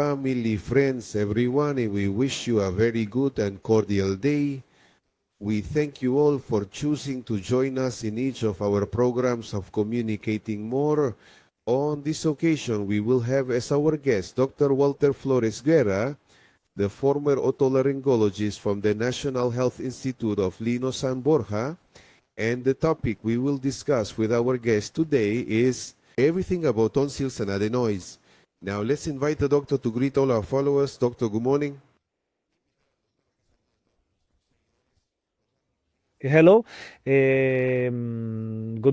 family, friends, everyone, and we wish you a very good and cordial day. We thank you all for choosing to join us in each of our programs of Communicating More. On this occasion, we will have as our guest Dr. Walter Florez Guerra, the former otolaryngologist from the National Health Institute of Lima, San Borja, and the topic we will discuss with our guest today is everything about tonsils and adenoids. Now, let's invite the doctor to greet all our followers. Doctor, good morning. Hello. Good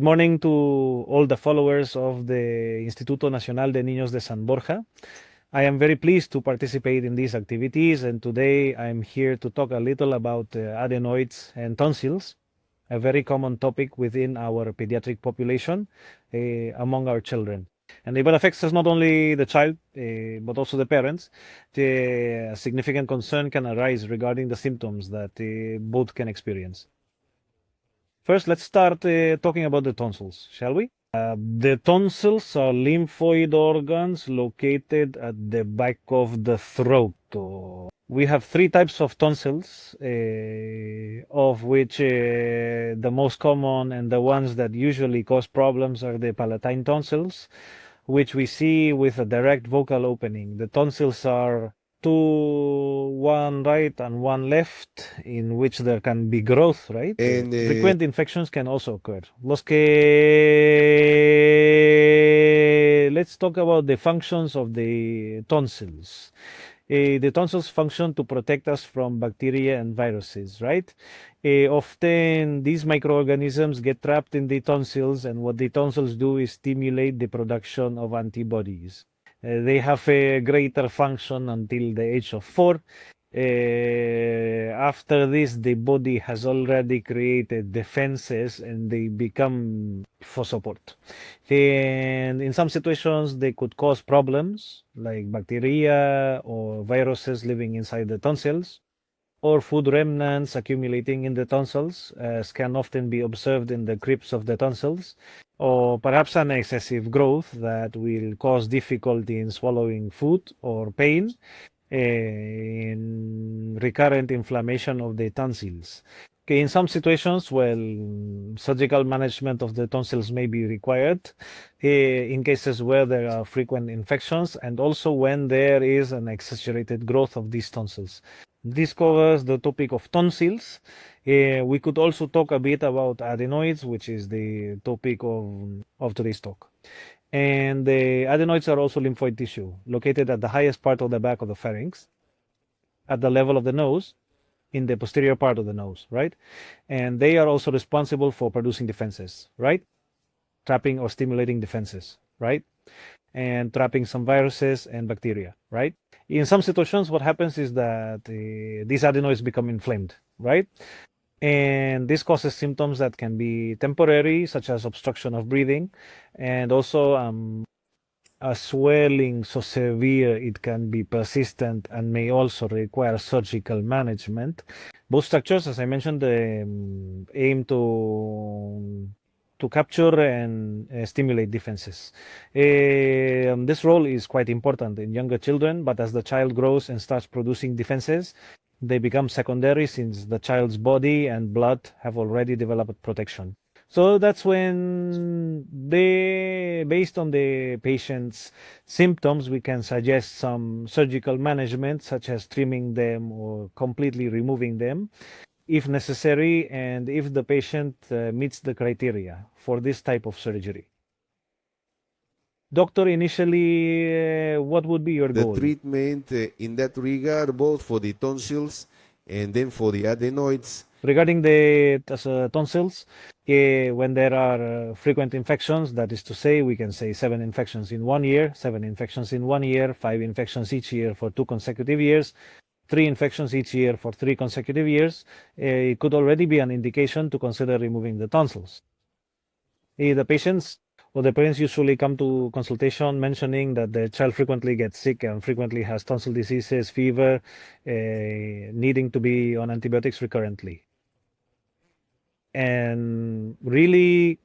morning to all the followers of the Instituto Nacional de Niños de San Borja. I am very pleased to participate in these activities, and today I'm here to talk a little about adenoids and tonsils, a very common topic within our pediatric population among our children. And it affects us not only the child, but also the parents. A significant concern can arise regarding the symptoms that both can experience. First, let's start talking about the tonsils, shall we? The tonsils are lymphoid organs located at the back of the throat. We have three types of tonsils, of which the most common and the ones that usually cause problems are the palatine tonsils, which we see with a direct vocal opening. The tonsils are two, one right and one left, in which there can be growth, right? And Frequent infections can also occur. Let's talk about the functions of the tonsils. The tonsils function to protect us from bacteria and viruses, right? Often these microorganisms get trapped in the tonsils, and what the tonsils do is stimulate the production of antibodies. They have a greater function until the age of 4. After this, the body has already created defenses and they become for support. And in some situations, they could cause problems like bacteria or viruses living inside the tonsils, or food remnants accumulating in the tonsils, as can often be observed in the crypts of the tonsils, or perhaps an excessive growth that will cause difficulty in swallowing food or pain in recurrent inflammation of the tonsils. Okay, in some situations, surgical management of the tonsils may be required in cases where there are frequent infections and also when there is an exaggerated growth of these tonsils. This covers the topic of tonsils. We could also talk a bit about adenoids, which is the topic of today's talk. And the adenoids are also lymphoid tissue located at the highest part of the back of the pharynx, at the level of the nose, in the posterior part of the nose, right? And they are also responsible for producing defenses, right? Trapping or stimulating defenses, right? And trapping some viruses and bacteria, right? In some situations, what happens is that these adenoids become inflamed, right? And this causes symptoms that can be temporary, such as obstruction of breathing, and also a swelling so severe it can be persistent and may also require surgical management. Both structures, as I mentioned, aim to capture and stimulate defenses. This role is quite important in younger children, but as the child grows and starts producing defenses, they become secondary since the child's body and blood have already developed protection. So that's when based on the patient's symptoms, we can suggest some surgical management, such as trimming them or completely removing them, if necessary, and if the patient meets the criteria for this type of surgery. Doctor, initially, what would be your goal? The treatment in that regard, both for the tonsils and then for the adenoids. Regarding the tonsils, when there are frequent infections, that is to say, we can say 7 infections in 1 year, 7 infections in 1 year, 5 infections each year for 2 consecutive years, 3 infections each year for 3 consecutive years, it could already be an indication to consider removing the tonsils. The patients or the parents usually come to consultation mentioning that the child frequently gets sick and frequently has tonsil diseases, fever, needing to be on antibiotics recurrently. And really,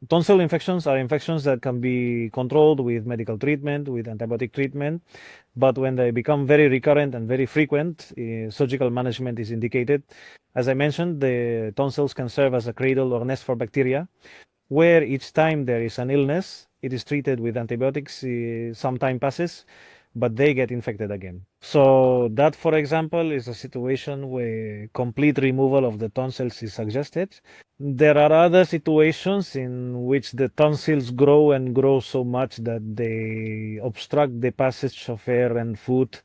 tonsil infections are infections that can be controlled with medical treatment, with antibiotic treatment. But when they become very recurrent and very frequent, surgical management is indicated. As I mentioned, the tonsils can serve as a cradle or nest for bacteria, where each time there is an illness, it is treated with antibiotics. Some time passes, but they get infected again. So that, for example, is a situation where complete removal of the tonsils is suggested. There are other situations in which the tonsils grow and grow so much that they obstruct the passage of air and food,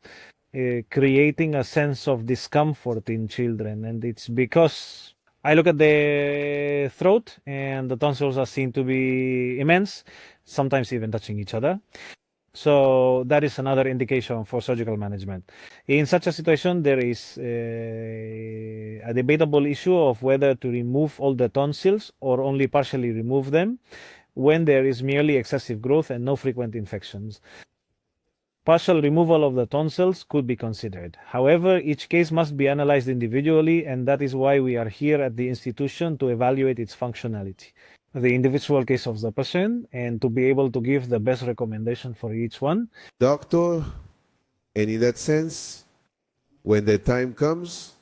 creating a sense of discomfort in children. And it's because I look at the throat and the tonsils are seen to be immense, sometimes even touching each other. So that is another indication for surgical management. In such a situation, there is a debatable issue of whether to remove all the tonsils or only partially remove them when there is merely excessive growth and no frequent infections. Partial removal of the tonsils could be considered. However, each case must be analyzed individually, and that is why we are here at the institution to evaluate its functionality, the individual case of the patient, and to be able to give the best recommendation for each one. Doctor, and in that sense, when the time comes,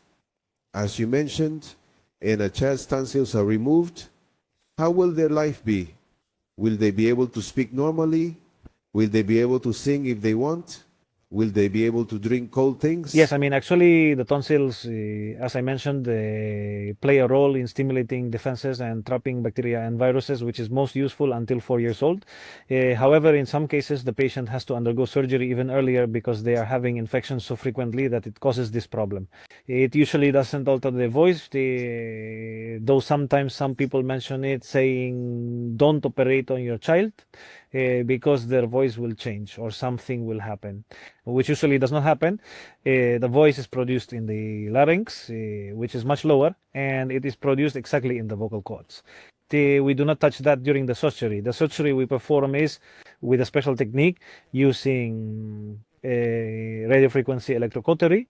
as you mentioned, and a child's tonsils are removed, how will their life be? Will they be able to speak normally? Will they be able to sing if they want? Will they be able to drink cold things? Yes, I mean, actually, the tonsils, as I mentioned, they play a role in stimulating defenses and trapping bacteria and viruses, which is most useful until 4 years old. However, in some cases, the patient has to undergo surgery even earlier because they are having infections so frequently that it causes this problem. It usually doesn't alter the voice, though sometimes some people mention it, saying, don't operate on your child because their voice will change or something will happen, which usually does not happen. The voice is produced in the larynx, which is much lower, and it is produced exactly in the vocal cords. We do not touch that during the surgery. The surgery we perform is with a special technique using radiofrequency electrocautery,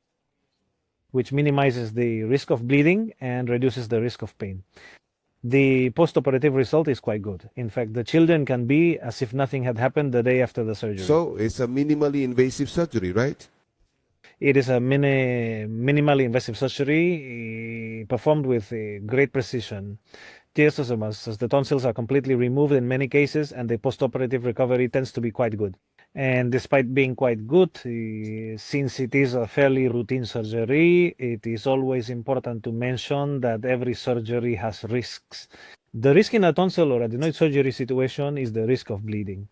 which minimizes the risk of bleeding and reduces the risk of pain. The post-operative result is quite good. In fact, the children can be as if nothing had happened the day after the surgery. So it's a minimally invasive surgery, right? It is a minimally invasive surgery performed with great precision. Just as the tonsils are completely removed in many cases, and the post-operative recovery tends to be quite good. And despite being quite good, since it is a fairly routine surgery, it is always important to mention that every surgery has risks. The risk in a tonsil or adenoid surgery situation is the risk of bleeding.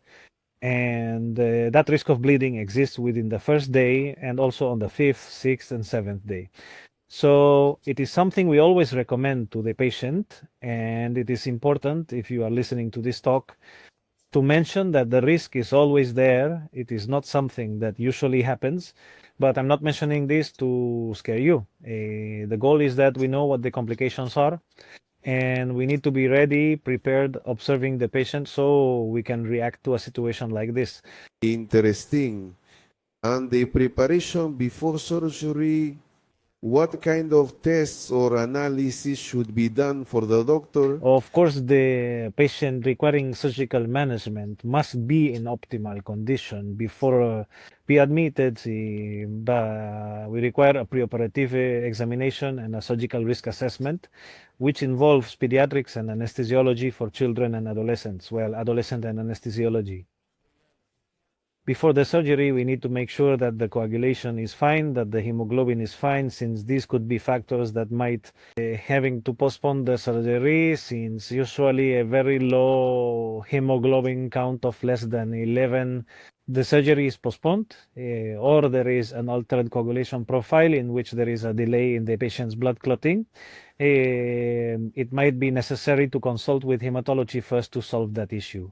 And that risk of bleeding exists within the first day and also on the 5th, 6th, and 7th day. So it is something we always recommend to the patient, and it is important, if you are listening to this talk, to mention that the risk is always there. It is not something that usually happens, but I'm not mentioning this to scare you. The goal is that we know what the complications are, and we need to be ready, prepared, observing the patient so we can react to a situation like this. Interesting. And the preparation before surgery, what kind of tests or analysis should be done for the doctor? Of course, the patient requiring surgical management must be in optimal condition before be admitted. But we require a preoperative examination and a surgical risk assessment, which involves pediatrics and anesthesiology for children and adolescents. Well, adolescent and anesthesiology. Before the surgery, we need to make sure that the coagulation is fine, that the hemoglobin is fine, since these could be factors that might having to postpone the surgery, since usually a very low hemoglobin count of less than 11, the surgery is postponed, or there is an altered coagulation profile in which there is a delay in the patient's blood clotting. It might be necessary to consult with hematology first to solve that issue.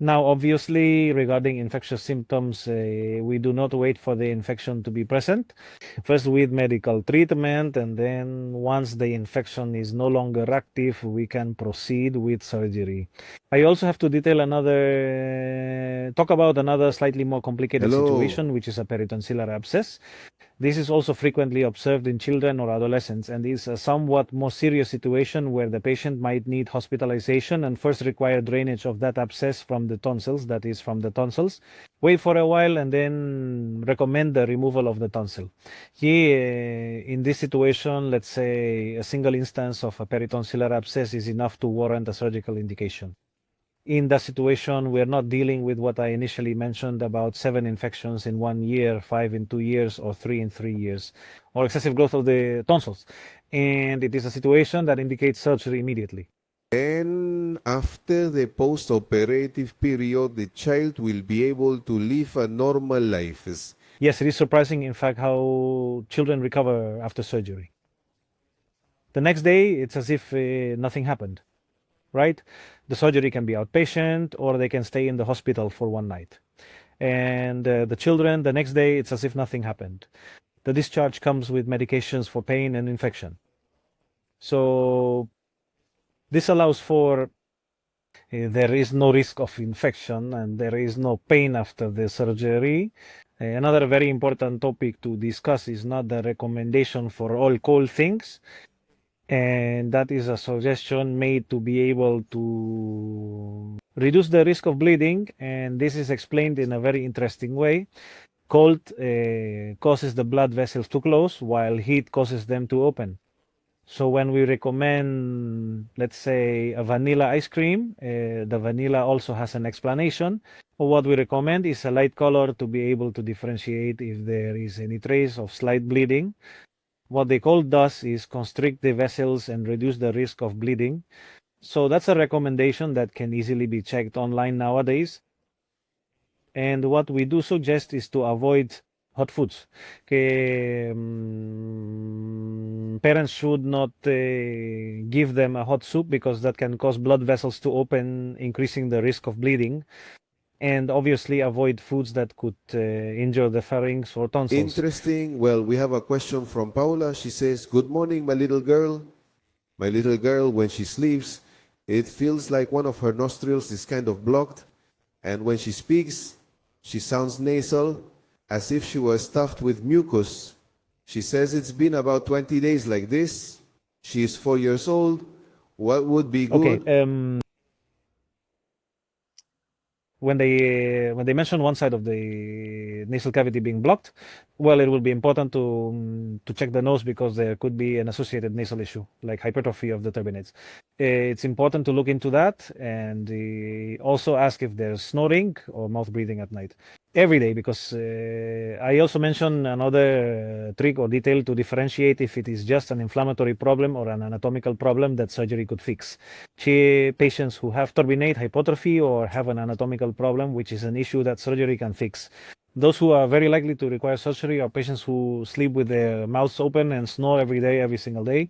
Now, obviously, regarding infectious symptoms, we do not wait for the infection to be present. First with medical treatment, and then once the infection is no longer active, we can proceed with surgery. I also have to talk about another slightly more complicated situation, which is a peritonsillar abscess. This is also frequently observed in children or adolescents and is a somewhat more serious situation where the patient might need hospitalization and first require drainage of that abscess from the tonsils, that is from the tonsils, wait for a while and then recommend the removal of the tonsil. Here, in this situation, let's say a single instance of a peritonsillar abscess is enough to warrant a surgical indication. In that situation, we're not dealing with what I initially mentioned about 7 infections in 1 year, 5 in 2 years, or 3 in 3 years, or excessive growth of the tonsils. And it is a situation that indicates surgery immediately. And after the post-operative period, the child will be able to live a normal life. Yes, it is surprising, in fact, how children recover after surgery. The next day, it's as if nothing happened, right? The surgery can be outpatient or they can stay in the hospital for 1 night. And the children, the next day, it's as if nothing happened. The discharge comes with medications for pain and infection. So this allows for there is no risk of infection and there is no pain after the surgery. Another very important topic to discuss is not the recommendation for all cold things. And that is a suggestion made to be able to reduce the risk of bleeding. And this is explained in a very interesting way. Cold causes the blood vessels to close, while heat causes them to open. So when we recommend, let's say, a vanilla ice cream, the vanilla also has an explanation. What we recommend is a light color to be able to differentiate if there is any trace of slight bleeding. What the cold does is constrict the vessels and reduce the risk of bleeding. So that's a recommendation that can easily be checked online nowadays. And what we do suggest is to avoid hot foods. Parents should not give them a hot soup because that can cause blood vessels to open, increasing the risk of bleeding. And obviously avoid foods that could injure the pharynx or tonsils. Interesting. Well, we have a question from Paula. She says, "Good morning, my little girl. My little girl, when she sleeps, it feels like one of her nostrils is kind of blocked. And when she speaks, she sounds nasal, as if she was stuffed with mucus. She says it's been about 20 days like this. She is 4 years old. What would be good?" Okay. When they mention one side of the nasal cavity being blocked, well, it will be important to check the nose because there could be an associated nasal issue like hypertrophy of the turbinates. It's important to look into that and also ask if there's snoring or mouth breathing at night every day, because I also mentioned another trick or detail to differentiate if it is just an inflammatory problem or an anatomical problem that surgery could fix. Patients who have turbinate hypertrophy or have an anatomical problem, which is an issue that surgery can fix. Those who are very likely to require surgery are patients who sleep with their mouths open and snore every day, every single day.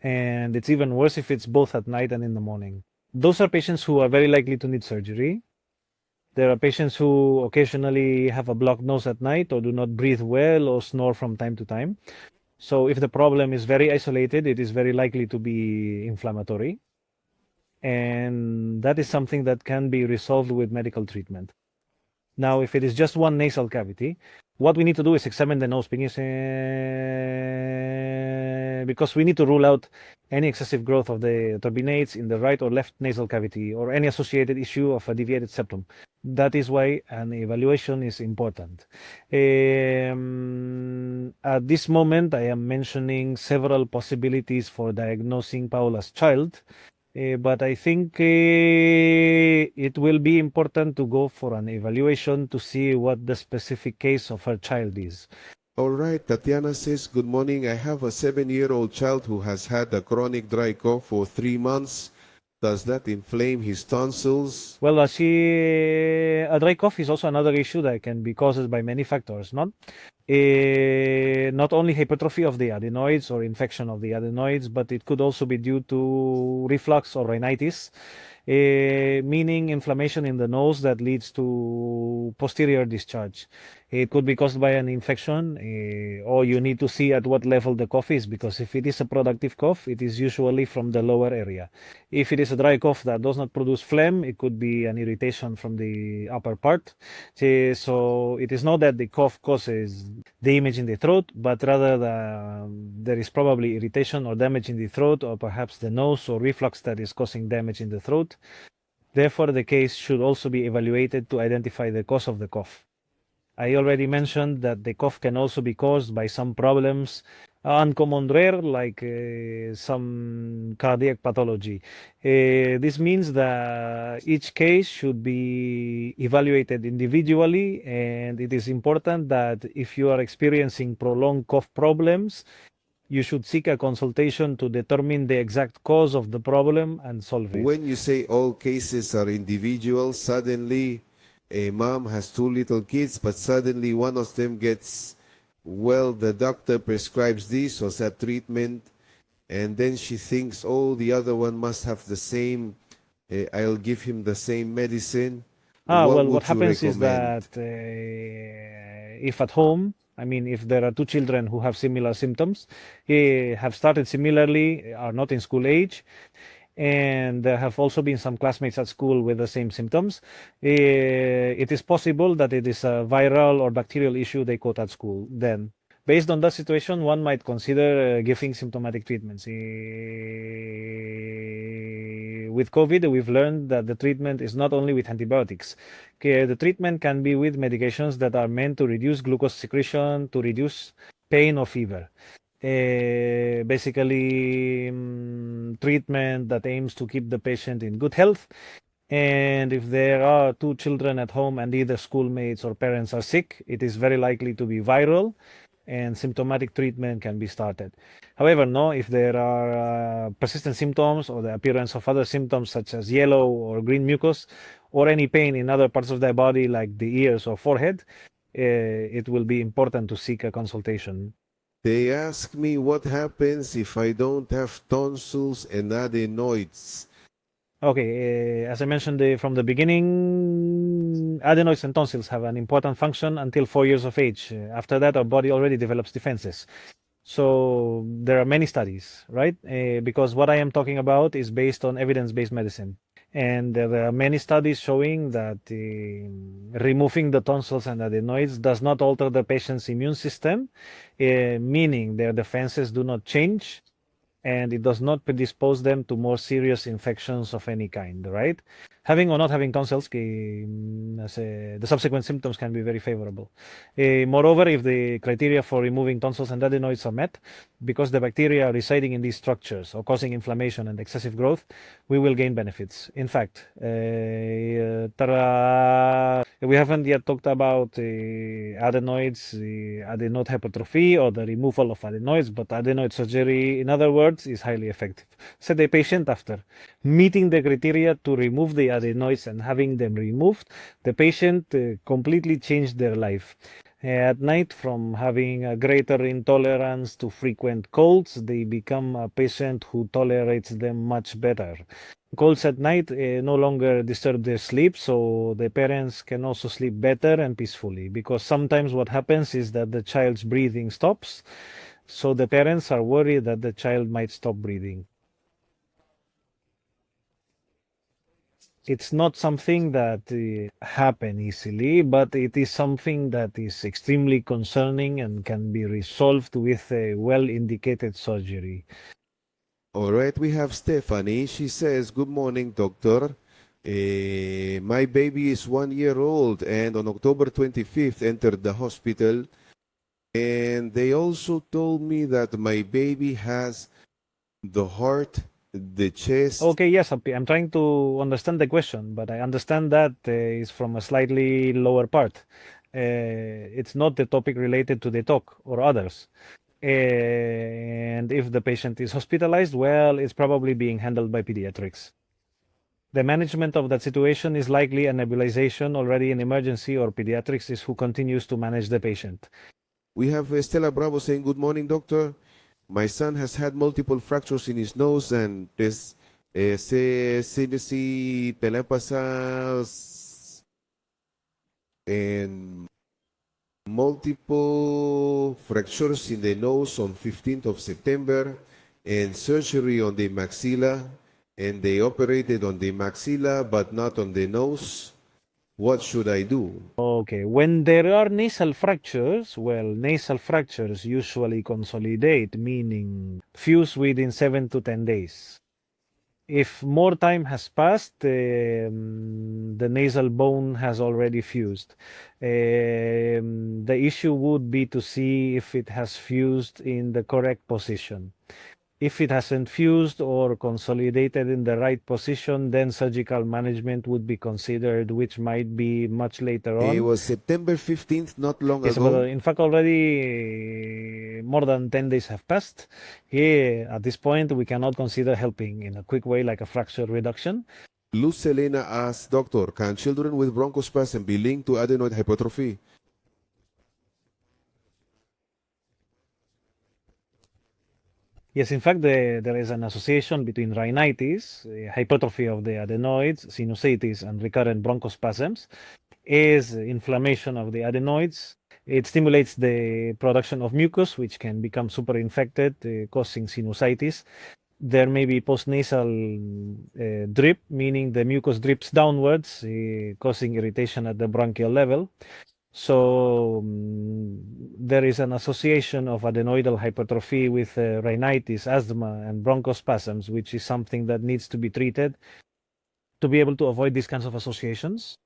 And it's even worse if it's both at night and in the morning. Those are patients who are very likely to need surgery. There are patients who occasionally have a blocked nose at night or do not breathe well or snore from time to time. So if the problem is very isolated, it is very likely to be inflammatory. And that is something that can be resolved with medical treatment. Now, if it is just one nasal cavity, what we need to do is examine the nose because we need to rule out any excessive growth of the turbinates in the right or left nasal cavity or any associated issue of a deviated septum. That is why an evaluation is important. At this moment, I am mentioning several possibilities for diagnosing Paula's child. But I think it will be important to go for an evaluation to see what the specific case of her child is. All right, Tatiana says, "Good morning. I have a 7-year-old child who has had a chronic dry cough for 3 months. Does that inflame his tonsils?" Well, a dry cough is also another issue that can be caused by many factors, not only hypertrophy of the adenoids or infection of the adenoids, but it could also be due to reflux or rhinitis, meaning inflammation in the nose that leads to posterior discharge. It could be caused by an infection, or you need to see at what level the cough is, because if it is a productive cough, it is usually from the lower area. If it is a dry cough that does not produce phlegm, it could be an irritation from the upper part. So it is not that the cough causes the image in the throat, but rather there is probably irritation or damage in the throat, or perhaps the nose or reflux that is causing damage in the throat. Therefore, the case should also be evaluated to identify the cause of the cough. I already mentioned that the cough can also be caused by some problems, uncommon rare, like some cardiac pathology. This means that each case should be evaluated individually, and it is important that if you are experiencing prolonged cough problems, you should seek a consultation to determine the exact cause of the problem and solve it. When you say all cases are individual, suddenly a mom has two little kids, but suddenly one of them gets, well, the doctor prescribes this or that treatment, and then she thinks, oh, the other one must have the same, I'll give him the same medicine. What What would you happens is recommend? that if at home, I mean, if there are two children who have similar symptoms, have started similarly, are not in school age, and there have also been some classmates at school with the same symptoms, it is possible that it is a viral or bacterial issue they caught at school. Then, based on that situation, one might consider giving symptomatic treatments. With COVID, we've learned that the treatment is not only with antibiotics. Okay, the treatment can be with medications that are meant to reduce glucose secretion, to reduce pain or fever. Basically, treatment that aims to keep the patient in good health. And if there are two children at home and either schoolmates or parents are sick, it is very likely to be viral, and symptomatic treatment can be started. However, no, if there are persistent symptoms or the appearance of other symptoms such as yellow or green mucus or any pain in other parts of the body like the ears or forehead, it will be important to seek a consultation. They ask me what happens if I don't have tonsils and adenoids. Okay, as I mentioned from the beginning, adenoids and tonsils have an important function until 4 years of age. After that, our body already develops defenses. So there are many studies, right? Because what I am talking about is based on evidence-based medicine. And there are many studies showing that removing the tonsils and adenoids does not alter the patient's immune system, meaning their defenses do not change, and it does not predispose them to more serious infections of any kind, right? Having or not having tonsils, the subsequent symptoms can be very favorable. Moreover, if the criteria for removing tonsils and adenoids are met, because the bacteria are residing in these structures or causing inflammation and excessive growth, we will gain benefits. In fact, we haven't yet talked about adenoids, adenoid hypertrophy, or the removal of adenoids, but adenoid surgery, in other words, is highly effective. So the patient, after meeting the criteria to remove the adenoids and having them removed, the patient completely changed their life. At night, from having a greater intolerance to frequent colds, they become a patient who tolerates them much better. Colds at night no longer disturb their sleep, so the parents can also sleep better and peacefully, because sometimes what happens is that the child's breathing stops, so the parents are worried that the child might stop breathing. It's not something that happen easily, but it is something that is extremely concerning and can be resolved with a well-indicated surgery. All right, we have Stephanie. She says, good morning, doctor. My baby is 1 year old and on October 25th entered the hospital. And they also told me that my baby has the heart, the chest. Okay, yes, I'm trying to understand the question, but I understand that is from a slightly lower part. It's not the topic related to the talk or others. And if the patient is hospitalized, well, it's probably being handled by pediatrics. The management of that situation is likely a nebulization already in emergency, or pediatrics is who continues to manage the patient. We have Estela Bravo saying, good morning, doctor. My son has had multiple fractures in his nose and CNC telepasas and multiple fractures in the nose on 15th of September and surgery on the maxilla, and they operated on the maxilla but not on the nose. What should I do? Okay, when there are nasal fractures, well, nasal fractures usually consolidate, meaning fuse within 7 to 10 days. If more time has passed, the nasal bone has already fused. The issue would be to see if it has fused in the correct position. If it hasn't fused or consolidated in the right position, then surgical management would be considered, which might be much later It on. was September 15th, not long Yes, but ago. in fact, already more than 10 days have passed. Here, at this point, we cannot consider helping in a quick way like a fracture reduction. Luz Selena asked, Doctor, can children with bronchospasm be linked to adenoid hypertrophy? Yes, in fact, there is an association between rhinitis, hypertrophy of the adenoids, sinusitis, and recurrent bronchospasms, is inflammation of the adenoids. It stimulates the production of mucus, which can become superinfected, causing sinusitis. There may be postnasal drip, meaning the mucus drips downwards, causing irritation at the bronchial level. So there is an association of adenoidal hypertrophy with rhinitis, asthma, and bronchospasms, which is something that needs to be treated to be able to avoid these kinds of associations.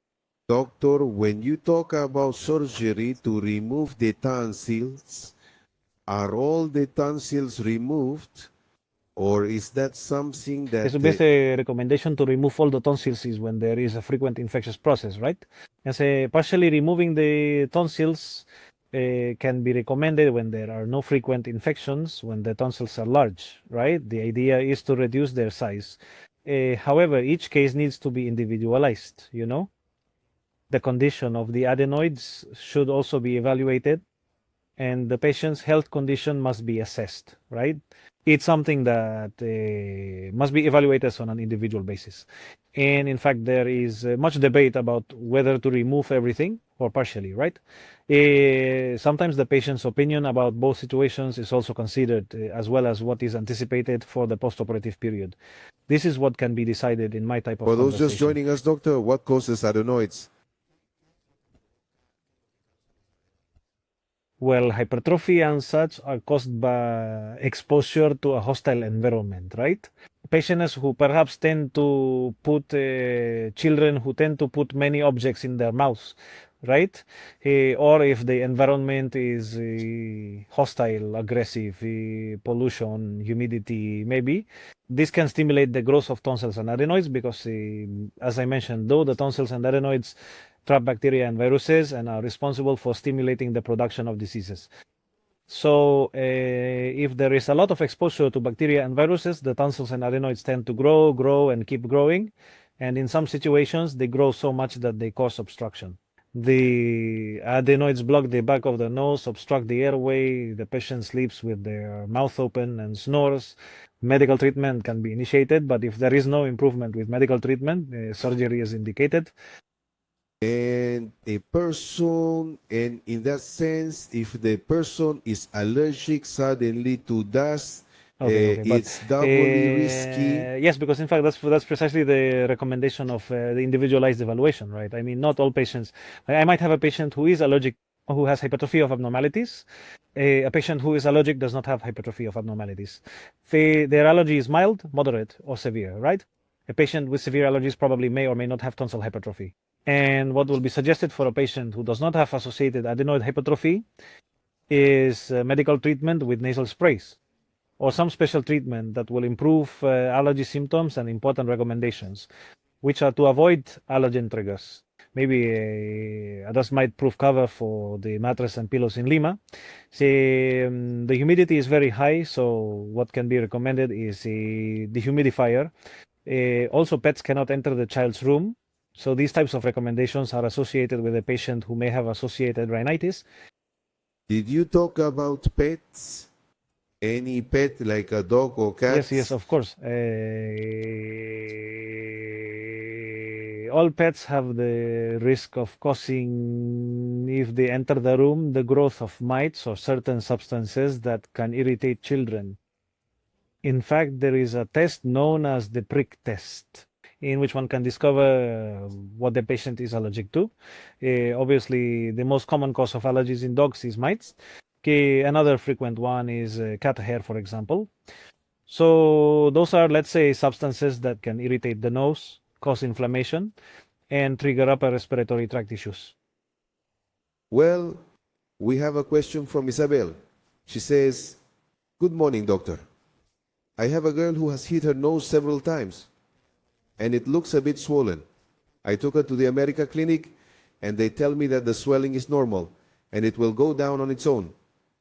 Doctor, when you talk about surgery to remove the tonsils, are all the tonsils removed? Or is that something that... So basically, a recommendation to remove all the tonsils is when there is a frequent infectious process, right? And say partially removing the tonsils can be recommended when there are no frequent infections, when the tonsils are large, right? The idea is to reduce their size. However, each case needs to be individualized, you know? The condition of the adenoids should also be evaluated, and the patient's health condition must be assessed, right? It's something that must be evaluated on an individual basis. And in fact, there is much debate about whether to remove everything or partially, right? Sometimes the patient's opinion about both situations is also considered, as well as what is anticipated for the postoperative period. This is what can be decided in my type of For those conversation. just joining us, doctor, what causes adenoids? Well, hypertrophy and such are caused by exposure to a hostile environment, right? Patients who perhaps tend to put children who tend to put many objects in their mouths, right? Or if the environment is hostile, aggressive, pollution, humidity, maybe this can stimulate the growth of tonsils and adenoids because, as I mentioned, though the tonsils and adenoids trap bacteria and viruses and are responsible for stimulating the production of diseases. So if there is a lot of exposure to bacteria and viruses, the tonsils and adenoids tend to grow, and keep growing. And in some situations, they grow so much that they cause obstruction. The adenoids block the back of the nose, obstruct the airway. The patient sleeps with their mouth open and snores. Medical treatment can be initiated, but if there is no improvement with medical treatment, surgery is indicated. And a person, and in that sense, if the person is allergic suddenly to dust, Okay, but it's doubly risky. yes, because in fact that's precisely the recommendation of the individualized evaluation, right? I mean, not all patients. I might have a patient who is allergic, who has hypertrophy of abnormalities. A patient who is allergic does not have hypertrophy of abnormalities. Their allergy is mild, moderate, or severe, right? A patient with severe allergies probably may or may not have tonsil hypertrophy. And what will be suggested for a patient who does not have associated adenoid hypertrophy is medical treatment with nasal sprays or some special treatment that will improve allergy symptoms and important recommendations, which are to avoid allergen triggers. Maybe others might prove cover for the mattress and pillows in Lima. The humidity is very high, so what can be recommended is a dehumidifier. Also, pets cannot enter the child's room. So these types of recommendations are associated with a patient who may have associated rhinitis. Did you talk about pets? Any pet like a dog or cat? Yes, of course. All pets have the risk of causing, if they enter the room, the growth of mites or certain substances that can irritate children. In fact, there is a test known as the prick test. in which one can discover what the patient is allergic to. Obviously, the most common cause of allergies in dogs is mites. Okay, another frequent one is cat hair, for example. So those are, let's say, substances that can irritate the nose, cause inflammation, and trigger upper respiratory tract issues. Well, we have a question from Isabel. She says, "Good morning, doctor. I have a girl who has hit her nose several times, and it looks a bit swollen. I took her to the America clinic, and they tell me that the swelling is normal, and it will go down on its own.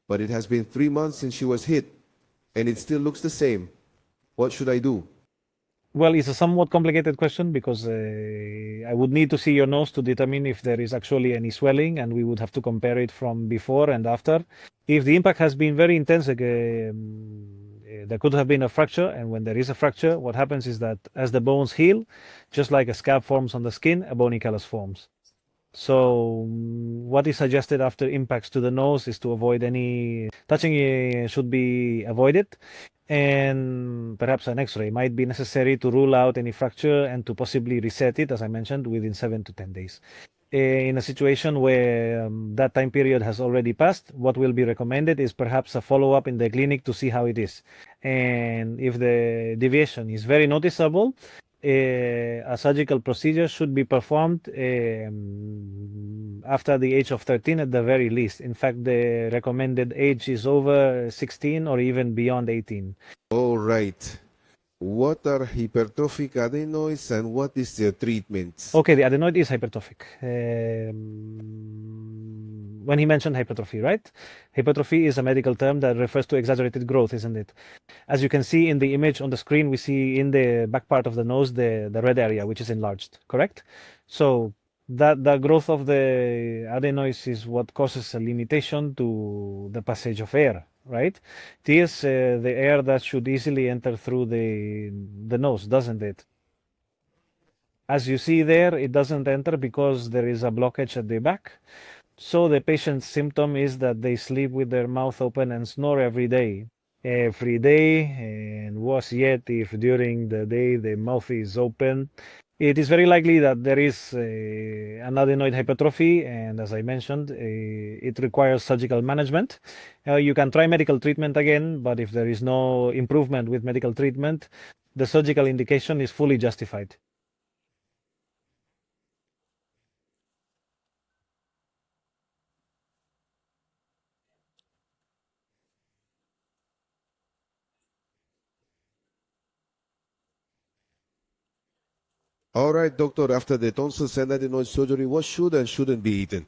But it has been 3 months since she was hit, and it still looks the same. What should I do?" Well, it's a somewhat complicated question because I would need to see your nose to determine if there is actually any swelling, and we would have to compare it from before and after. If the impact has been very intense, there could have been a fracture, and when there is a fracture, what happens is that as the bones heal, just like a scab forms on the skin, a bony callus forms. So what is suggested after impacts to the nose is to avoid any touching, should be avoided, and perhaps an x-ray might be necessary to rule out any fracture and to possibly reset it, as I mentioned, within 7 to 10 days. In a situation where that time period has already passed, what will be recommended is perhaps a follow-up in the clinic to see how it is. And if the deviation is very noticeable, a surgical procedure should be performed after the age of 13 at the very least. In fact, the recommended age is over 16 or even beyond 18. All right. What are hypertrophic adenoids and what is their treatment? Okay, the adenoid is hypertrophic. When he mentioned hypertrophy, right? Hypertrophy is a medical term that refers to exaggerated growth, isn't it? As you can see in the image on the screen, we see in the back part of the nose the red area, which is enlarged, correct? So that the growth of the adenoids is what causes a limitation to the passage of air, right? It is the air that should easily enter through the nose, doesn't it? As you see there, it doesn't enter because there is a blockage at the back. So the patient's symptom is that they sleep with their mouth open and snore every day. Every day, and worse yet, if during the day the mouth is open, it is very likely that there is an adenoid hypertrophy, and as I mentioned, it requires surgical management. You can try medical treatment again, but if there is no improvement with medical treatment, the surgical indication is fully justified. All right, doctor, after the tonsils and adenoid surgery, what should and shouldn't be eaten?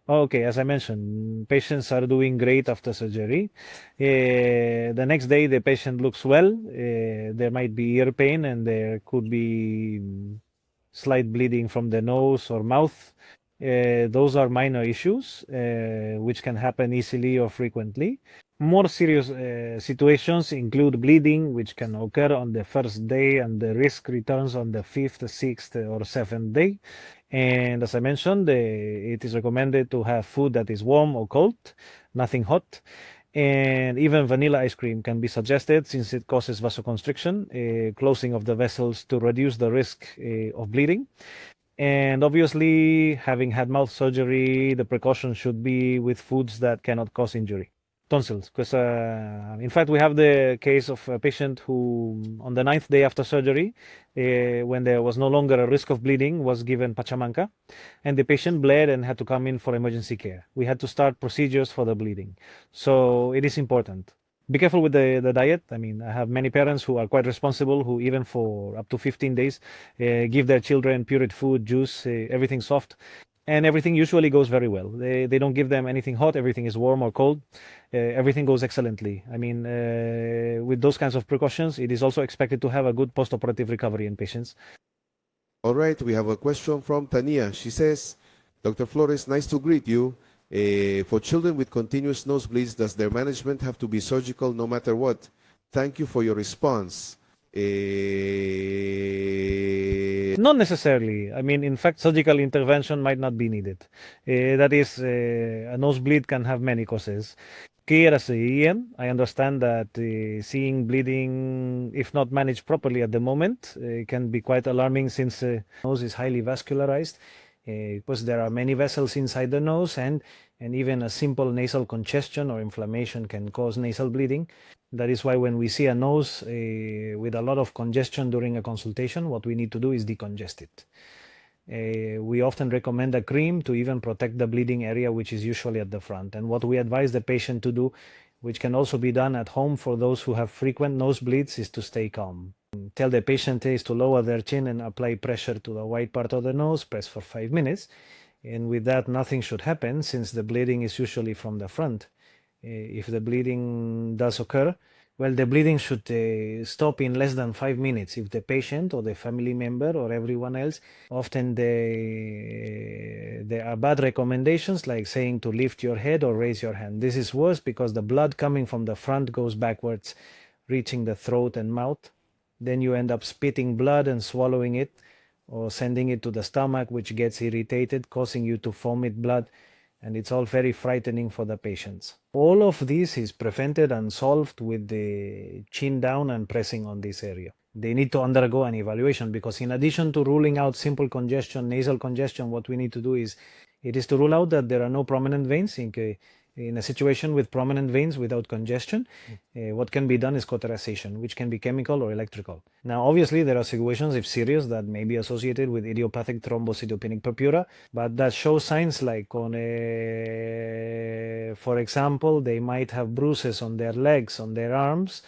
Okay, as I mentioned, patients are doing great after surgery. The next day, the patient looks well. There might be ear pain, and there could be slight bleeding from the nose or mouth. Those are minor issues, which can happen easily or frequently. More serious situations include bleeding, which can occur on the first day, and the risk returns on the fifth, sixth, or seventh day. And as I mentioned, it is recommended to have food that is warm or cold, nothing hot. And even vanilla ice cream can be suggested since it causes vasoconstriction, closing of the vessels to reduce the risk of bleeding. And obviously, having had mouth surgery, the precaution should be with foods that cannot cause injury. Tonsils, because in fact, we have the case of a patient who, on the 9th day after surgery, when there was no longer a risk of bleeding, was given pachamanca, and the patient bled and had to come in for emergency care. We had to start procedures for the bleeding. So it is important. Be careful with the diet. I mean, I have many parents who are quite responsible, who even for up to 15 days give their children pureed food, juice, everything soft, and everything usually goes very well. They don't give them anything hot. Everything is warm or cold. Everything goes excellently. I mean, with those kinds of precautions, it is also expected to have a good post-operative recovery in patients. All right, we have a question from Tania. She says, "Dr. Florez, nice to greet you. For children with continuous nosebleeds, does their management have to be surgical no matter what? Thank you for your response." Not necessarily. I mean, in fact, surgical intervention might not be needed. That is, a nosebleed can have many causes. Here as a EM, I understand that seeing bleeding, if not managed properly at the moment, can be quite alarming since the nose is highly vascularized. Because there are many vessels inside the nose, and even a simple nasal congestion or inflammation can cause nasal bleeding. That is why when we see a nose with a lot of congestion during a consultation, what we need to do is decongest it. We often recommend a cream to even protect the bleeding area, which is usually at the front. And what we advise the patient to do, which can also be done at home for those who have frequent nosebleeds, is to stay calm. Tell the patient is to lower their chin and apply pressure to the white part of the nose, press for 5 minutes. And with that, nothing should happen since the bleeding is usually from the front. If the bleeding does occur, well, the bleeding should stop in less than 5 minutes if the patient or the family member or everyone else. Often there are bad recommendations like saying to lift your head or raise your hand. This is worse because the blood coming from the front goes backwards, reaching the throat and mouth. Then you end up spitting blood and swallowing it, or sending it to the stomach, which gets irritated, causing you to vomit blood, and it's all very frightening for the patients. All of this is prevented and solved with the chin down and pressing on this area. They need to undergo an evaluation because in addition to ruling out simple congestion, nasal congestion, what we need to do is to rule out that there are no prominent veins. In a situation with prominent veins without congestion, what can be done is cauterization, which can be chemical or electrical. Now, obviously, there are situations, if serious, that may be associated with idiopathic thrombocytopenic purpura, but that show signs like, for example, they might have bruises on their legs, on their arms,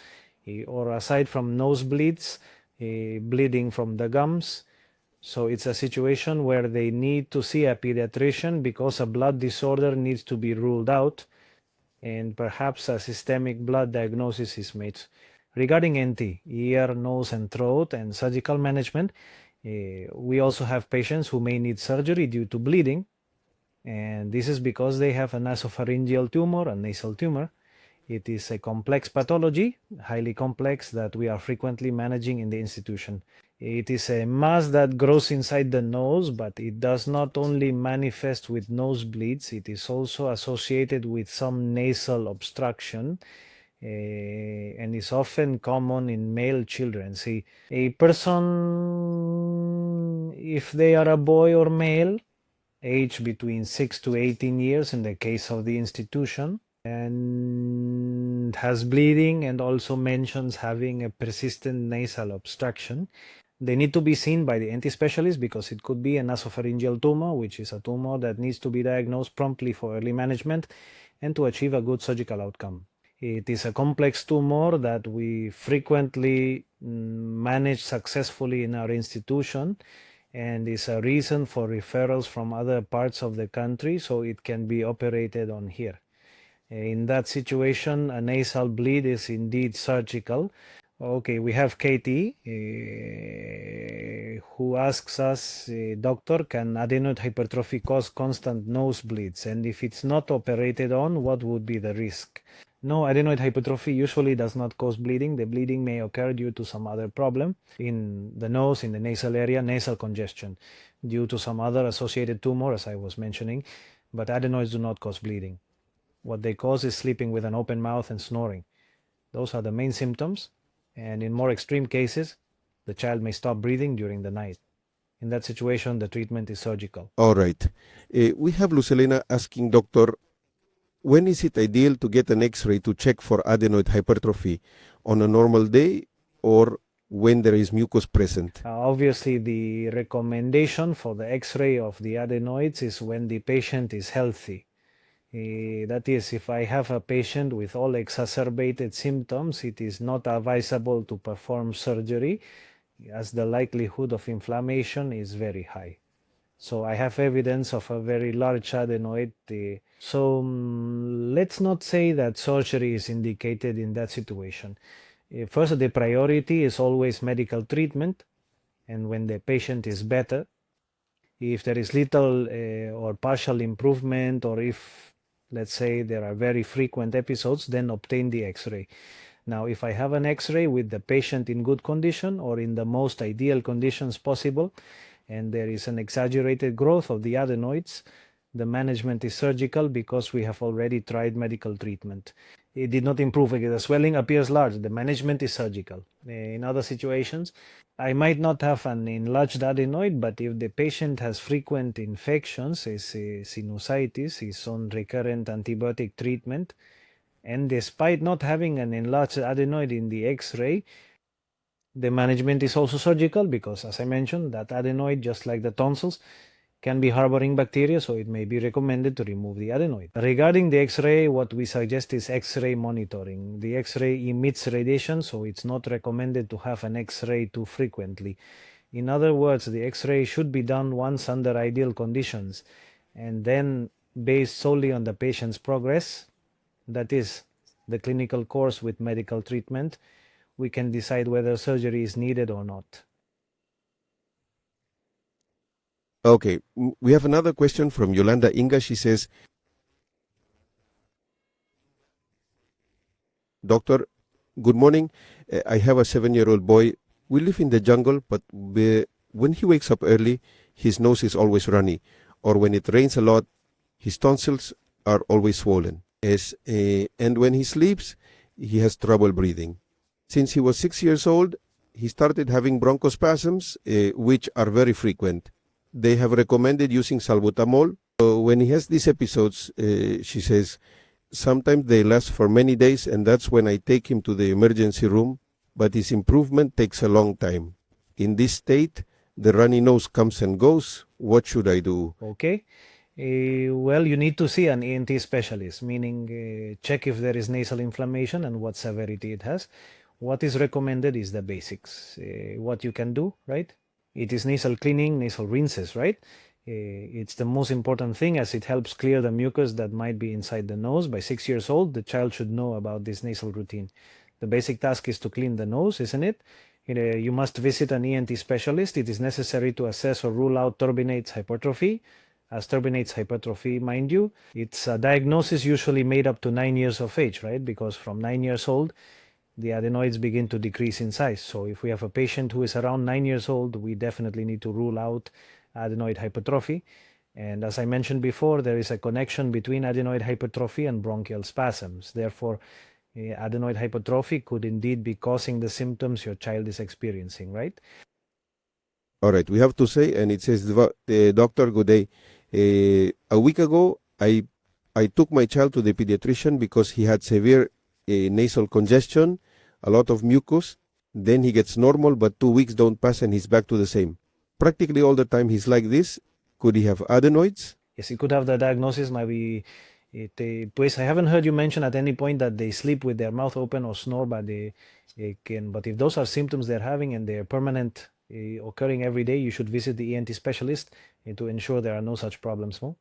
or aside from nosebleeds, bleeding from the gums. So it's a situation where they need to see a pediatrician because a blood disorder needs to be ruled out, and perhaps a systemic blood diagnosis is made. Regarding NT, ear, nose, and throat, and surgical management, we also have patients who may need surgery due to bleeding, and this is because they have a nasopharyngeal tumor, a nasal tumor. It is a complex pathology, highly complex, that we are frequently managing in the institution. It is a mass that grows inside the nose, but it does not only manifest with nosebleeds, it is also associated with some nasal obstruction, and is often common in male children. See, a person, if they are a boy or male, age between 6 to 18 years in the case of the institution, and has bleeding and also mentions having a persistent nasal obstruction, they need to be seen by the NT specialist because it could be a nasopharyngeal tumor, which is a tumor that needs to be diagnosed promptly for early management and to achieve a good surgical outcome. It is a complex tumor that we frequently manage successfully in our institution, and is a reason for referrals from other parts of the country, so it can be operated on here. In that situation, a nasal bleed is indeed surgical. Okay, we have Katie who asks us, Doctor, can adenoid hypertrophy cause constant nosebleeds? And if it's not operated on, what would be the risk? No, adenoid hypertrophy usually does not cause bleeding. The bleeding may occur due to some other problem in the nose, in the nasal area, nasal congestion, due to some other associated tumor, as I was mentioning, but adenoids do not cause bleeding. What they cause is sleeping with an open mouth and snoring. Those are the main symptoms, and in more extreme cases, the child may stop breathing during the night. In that situation, the treatment is surgical. All right. We have Lucelena asking, Doctor, when is it ideal to get an X-ray to check for adenoid hypertrophy? On a normal day or when there is mucus present? Obviously, the recommendation for the X-ray of the adenoids is when the patient is healthy. That is, if I have a patient with all exacerbated symptoms, it is not advisable to perform surgery as the likelihood of inflammation is very high. So I have evidence of a very large adenoid. Let's not say that surgery is indicated in that situation. First, the priority is always medical treatment, and when the patient is better, if there is little or partial improvement, or if, let's say, there are very frequent episodes, then obtain the X-ray. Now, if I have an X-ray with the patient in good condition or in the most ideal conditions possible, and there is an exaggerated growth of the adenoids, the management is surgical because we have already tried medical treatment. It did not improve. The swelling appears large. The management is surgical. In other situations, I might not have an enlarged adenoid, but if the patient has frequent infections, sinusitis, is on recurrent antibiotic treatment, and despite not having an enlarged adenoid in the X-ray, the management is also surgical because, as I mentioned, that adenoid, just like the tonsils, can be harboring bacteria, so it may be recommended to remove the adenoid. Regarding the X-ray, what we suggest is X-ray monitoring. The X-ray emits radiation, so it's not recommended to have an X-ray too frequently. In other words, the X-ray should be done once under ideal conditions, and then based solely on the patient's progress, that is, the clinical course with medical treatment, we can decide whether surgery is needed or not. Okay, we have another question from Yolanda Inga. She says, Doctor, good morning. I have a 7-year-old boy. We live in the jungle, but when he wakes up early, his nose is always runny. Or when it rains a lot, his tonsils are always swollen. And when he sleeps, he has trouble breathing. Since he was 6 years old, he started having bronchospasms, which are very frequent. They have recommended using salbutamol. So when he has these episodes, she says, sometimes they last for many days, and that's when I take him to the emergency room, but his improvement takes a long time. In this state, the runny nose comes and goes. What should I do? Okay. Well, you need to see an ENT specialist, meaning check if there is nasal inflammation and what severity it has. What is recommended is the basics. What you can do, right? It is nasal cleaning, nasal rinses, right? It's the most important thing as it helps clear the mucus that might be inside the nose. By 6 years old, the child should know about this nasal routine. The basic task is to clean the nose, isn't it? You must visit an ENT specialist. It is necessary to assess or rule out turbinates hypertrophy. As turbinates hypertrophy, mind you, it's a diagnosis usually made up to 9 years of age, right? Because from 9 years old, the adenoids begin to decrease in size. So if we have a patient who is around 9 years old, we definitely need to rule out adenoid hypertrophy. And as I mentioned before, there is a connection between adenoid hypertrophy and bronchial spasms. Therefore, adenoid hypertrophy could indeed be causing the symptoms your child is experiencing, right? All right, we have to say, and it says, Doctor, good day. A week ago, I took my child to the pediatrician because he had severe nasal congestion, a lot of mucus. Then he gets normal, but 2 weeks don't pass and he's back to the same. Practically all the time he's like this. Could he have adenoids? Yes, he could have the diagnosis. Maybe I haven't heard you mention at any point that they sleep with their mouth open or snore, but But if those are symptoms they're having and they're permanent, occurring every day, you should visit the ENT specialist to ensure there are no such problems. No?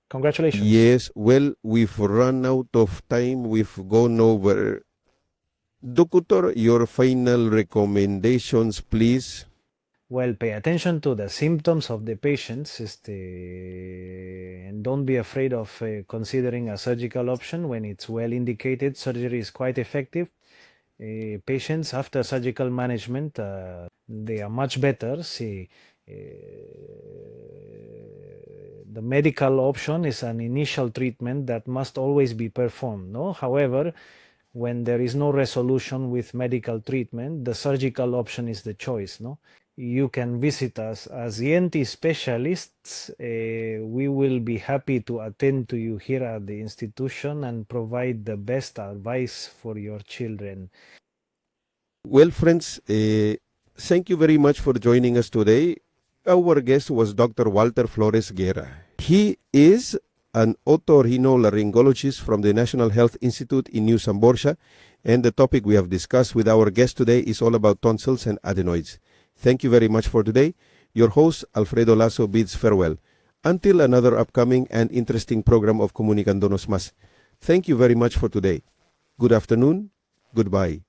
Congratulations. Yes, well, we've run out of time. We've gone over. Doctor, your final recommendations, please. Well, pay attention to the symptoms of the patients, and don't be afraid of considering a surgical option when it's well indicated. Surgery is quite effective. Patients after surgical management, they are much better. The medical option is an initial treatment that must always be performed. No, however, when there is no resolution with medical treatment, the surgical option is the choice. No. You can visit us as ENT specialists. We will be happy to attend to you here at the institution and provide the best advice for your children. Well, friends, thank you very much for joining us today. Our guest was Dr. Walter Florez Guerra. He is an otorhinolaryngologist from the National Health Institute in New Samborja, and the topic we have discussed with our guest today is all about tonsils and adenoids. Thank you very much for today. Your host, Alfredo Lasso, bids farewell. Until another upcoming and interesting program of Comunicándonos Más. Thank you very much for today. Good afternoon. Goodbye.